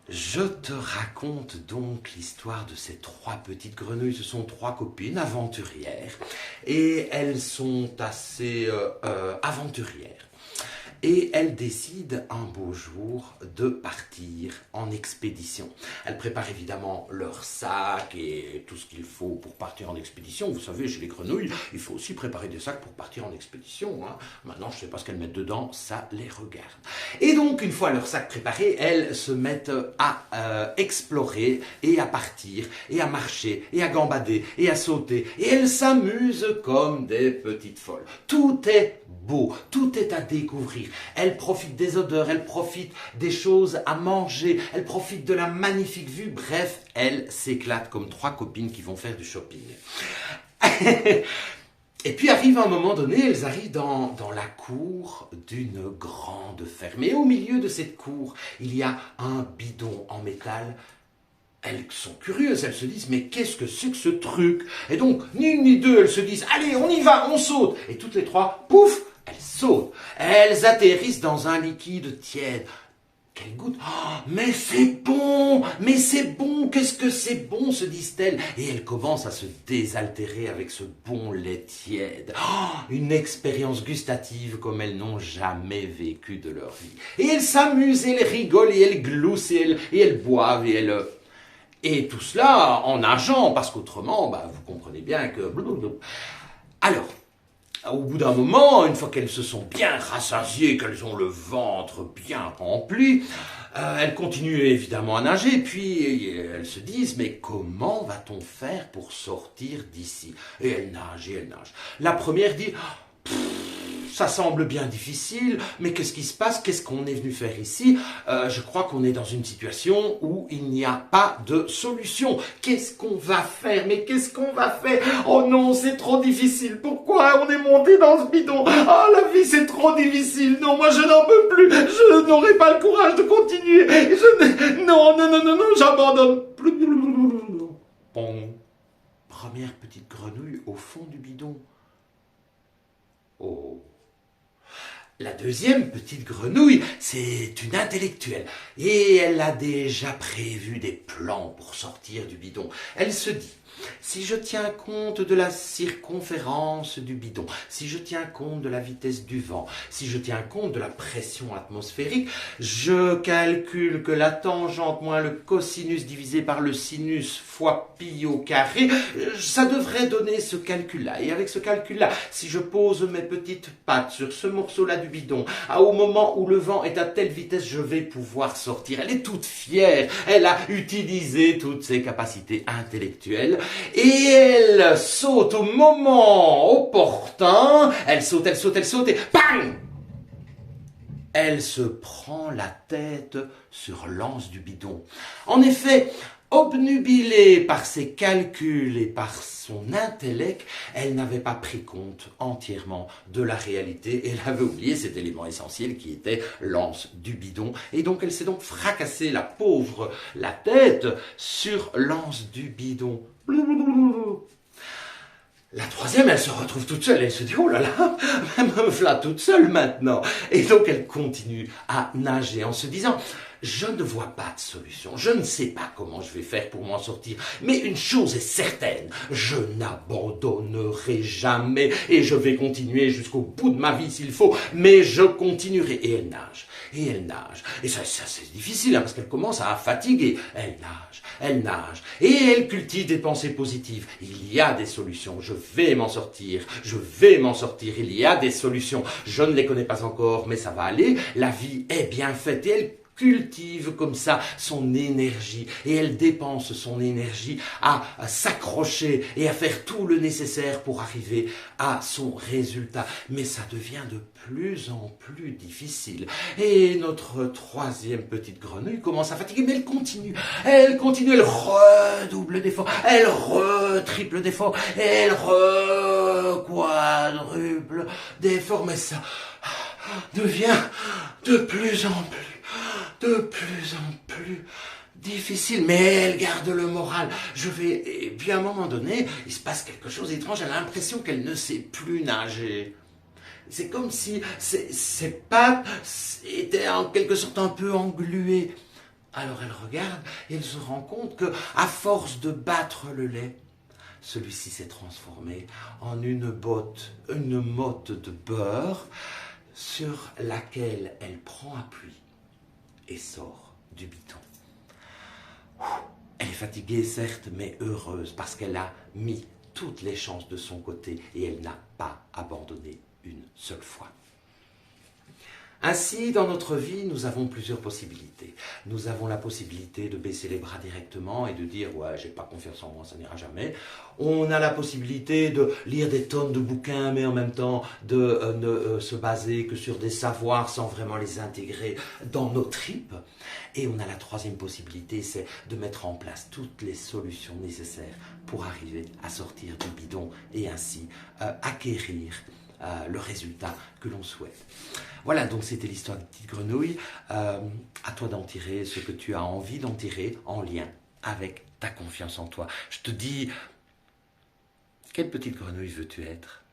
Je te raconte donc l'histoire de ces trois petites grenouilles. Ce sont trois copines aventurières et elles sont assez aventurières. Et elles décident un beau jour de partir en expédition. Elles préparent évidemment leur sac et tout ce qu'il faut pour partir en expédition. Vous savez, chez les grenouilles, il faut aussi préparer des sacs pour partir en expédition. Maintenant, je ne sais pas ce qu'elles mettent dedans, ça les regarde. Et donc, une fois leur sac préparé, elles se mettent à explorer et à partir et à marcher et à gambader et à sauter. Et elles s'amusent comme des petites folles. Tout est beau, tout est à découvrir. Elle profite des odeurs, elle profite des choses à manger, elle profite de la magnifique vue. Bref, elle s'éclate comme trois copines qui vont faire du shopping. Et puis arrive un moment donné, elles arrivent dans la cour d'une grande ferme. Et au milieu de cette cour, il y a un bidon en métal. Elles sont curieuses, elles se disent, mais qu'est-ce que c'est que ce truc? Et donc, ni une ni deux, elles se disent, allez, on y va, on saute. Et toutes les trois, pouf, elles sautent. Elles atterrissent dans un liquide tiède. Qu'elles goûtent. Oh, mais c'est bon, qu'est-ce que c'est bon, se disent-elles. Et elles commencent à se désaltérer avec ce bon lait tiède. Oh, une expérience gustative comme elles n'ont jamais vécu de leur vie. Et elles s'amusent, et elles rigolent, et elles gloussent, et elles boivent, et tout cela en nageant, parce qu'autrement, vous comprenez bien que... Alors, au bout d'un moment, une fois qu'elles se sont bien rassasiées, qu'elles ont le ventre bien rempli, elles continuent évidemment à nager, puis elles se disent, mais comment va-t-on faire pour sortir d'ici? Et elles nagent, et elles nagent. La première dit... Ça semble bien difficile, mais qu'est-ce qui se passe? Qu'est-ce qu'on est venu faire ici? Je crois qu'on est dans une situation où il n'y a pas de solution. Qu'est-ce qu'on va faire? Mais qu'est-ce qu'on va faire? Oh non, c'est trop difficile. Pourquoi on est monté dans ce bidon? Ah, la vie, c'est trop difficile. Non, moi, je n'en peux plus. Je n'aurai pas le courage de continuer. Non, j'abandonne. Bon. Première petite grenouille au fond du bidon. Oh. La deuxième petite grenouille, c'est une intellectuelle et elle a déjà prévu des plans pour sortir du bidon. Elle se dit, si je tiens compte de la circonférence du bidon, si je tiens compte de la vitesse du vent, si je tiens compte de la pression atmosphérique, je calcule que la tangente moins le cosinus divisé par le sinus fois pi au carré, ça devrait donner ce calcul-là. Et avec ce calcul-là, si je pose mes petites pattes sur ce morceau-là du bidon, au moment où le vent est à telle vitesse, je vais pouvoir sortir. Elle est toute fière. Elle a utilisé toutes ses capacités intellectuelles et elle saute au moment opportun. Elle saute et bang! Elle se prend la tête sur l'anse du bidon. En effet, obnubilée par ses calculs et par son intellect, elle n'avait pas pris compte entièrement de la réalité et elle avait oublié cet élément essentiel qui était l'anse du bidon. Et donc elle s'est donc fracassée la tête sur l'anse du bidon. La troisième, elle se retrouve toute seule, elle se dit, oh là là, me voilà toute seule maintenant. Et donc elle continue à nager en se disant, je ne vois pas de solution, je ne sais pas comment je vais faire pour m'en sortir, mais une chose est certaine, je n'abandonnerai jamais et je vais continuer jusqu'au bout de ma vie s'il faut, mais je continuerai. Et elle nage, et elle nage, et ça c'est difficile parce qu'elle commence à fatiguer, elle nage, et elle cultive des pensées positives. Il y a des solutions, je vais m'en sortir, il y a des solutions, je ne les connais pas encore, mais ça va aller, la vie est bien faite, et elle cultive comme ça son énergie et elle dépense son énergie à s'accrocher et à faire tout le nécessaire pour arriver à son résultat. Mais ça devient de plus en plus difficile. Et notre troisième petite grenouille commence à fatiguer, mais elle redouble d'efforts, elle retriple d'efforts, elle quadruple d'efforts, mais ça devient de plus en plus difficile, mais elle garde le moral. Et puis à un moment donné, il se passe quelque chose d'étrange, elle a l'impression qu'elle ne sait plus nager. C'est comme si ses pattes étaient en quelque sorte un peu engluées. Alors elle regarde et elle se rend compte que, à force de battre le lait, celui-ci s'est transformé en une motte de beurre sur laquelle elle prend appui et sort du bidon. Elle est fatiguée, certes, mais heureuse parce qu'elle a mis toutes les chances de son côté et elle n'a pas abandonné une seule fois. Ainsi, dans notre vie, nous avons plusieurs possibilités. Nous avons la possibilité de baisser les bras directement et de dire « ouais, j'ai pas confiance en moi, ça n'ira jamais ». On a la possibilité de lire des tonnes de bouquins, mais en même temps de ne se baser que sur des savoirs sans vraiment les intégrer dans nos tripes. Et on a la troisième possibilité, c'est de mettre en place toutes les solutions nécessaires pour arriver à sortir du bidon et ainsi acquérir le résultat que l'on souhaite. Voilà, donc c'était l'histoire des petites grenouilles. À toi d'en tirer ce que tu as envie d'en tirer en lien avec ta confiance en toi. Je te dis, quelle petite grenouille veux-tu être ?